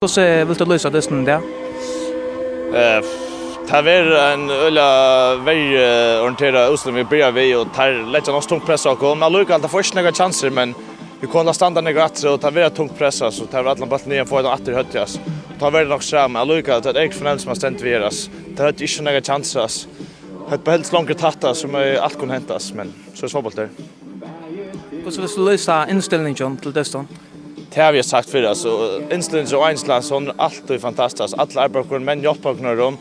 Hvordan vil du løse dysten der? Det är en ölla väldigt orienterad Oslo vi börjar vi och tar lägger oss tungt pressa och man lukar alltid först några chanser men vi kommer stanna några rätt och ta vara tungt pressa så tar vi alla bollen ner för att åter höjas. Ta väl nog fram man lukar att det är för som har stänt viras. Det har inte några chanser. Det behålls långt tatta som allt kan hämtas men så är svårt där. Hvordan vil du løse inställningen til dysten? Det har vi sagt för alltså inställningen och einslas hon alltid fantastiskt. Alla arbetar men jobbar på dem.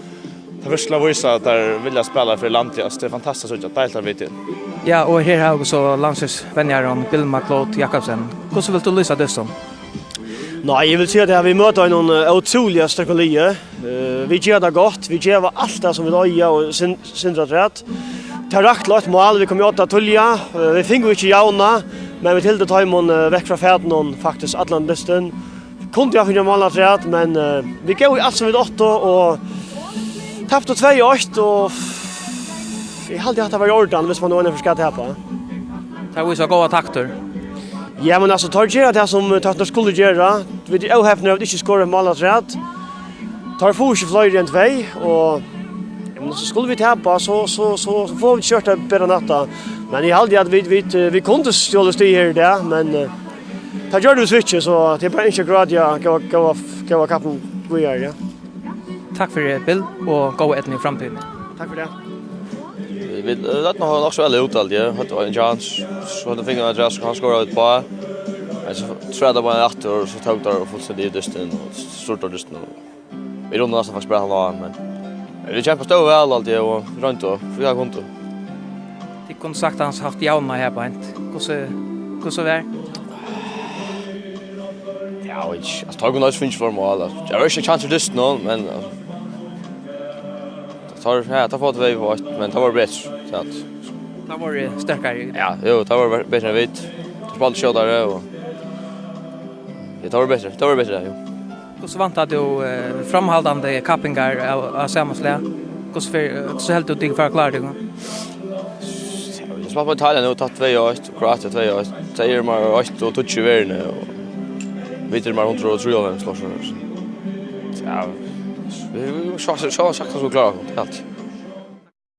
Det första visa att de vill spela för landet. Det är fantastiskt att delta vid det. Ja, og her har vi så landslagsvänjaren Bill McLeod Jakobsen. Hvordan vil du løse dysten? Nej, jag vill säga att vi möter någon otroliga strukturer. Vi gör det gott, vi gör allt det som vi gör och syndrar rätt. Det har rakt lagt mål, vi kommer åt tulja. Vi fick inte jauna, men vi tillde ta imon väck från färden och faktiskt Atlantiston. Kunde jag finna mål rätt, men vi går i allt som vi åt och tappade 2-8 och jag hade att det var jordan hvis man nu är förskatt här på. Det var så goda takter. Ja, men alltså tar gera det som takter skulle göra. Vi är ohäfna att inte skora mål rätt. Tar fokus flyger än 2 och men så skulle vi tappa så får vi köra på natta. Men jag hade att vi kunde stjäla styr här där men det gör du switch så det är bara inte grad jag gå kappen vi är ja. Tack för det, Bill, och gå ett i framtiden. Tack för det. Vi lät nog ha också väl uttal ja. Hade en chans så det fick en adress han skorade ut på. Men så tror jag det var en 8 år så tog det och fullständigt dysten och stort och dysten. Vi rundade nästan faktiskt spela han men vi kämpar stå väl alltid och runt och för jag konto. Det kunde sagt hans haft jauna här på hent. Hvordan var? Ja, ich tog nog finns för mål. Jag har inte chans att lyssna men tar fått vi på men det var bättre så att Det var starkare. ja, jo, det var bättre än vitt. Det spalt skjutare och det var bättre. Det var bättre jo. Hvordan vant du framhållande kappingar av samma slag? Hvordan så helt du dig för att klara det? Jag spelar på Italien och tagit 2-8 och Kroatien 2-8. Säger man 8 och touch värne och vet man 103 av slår så. Ja. Vi ska så klara allt.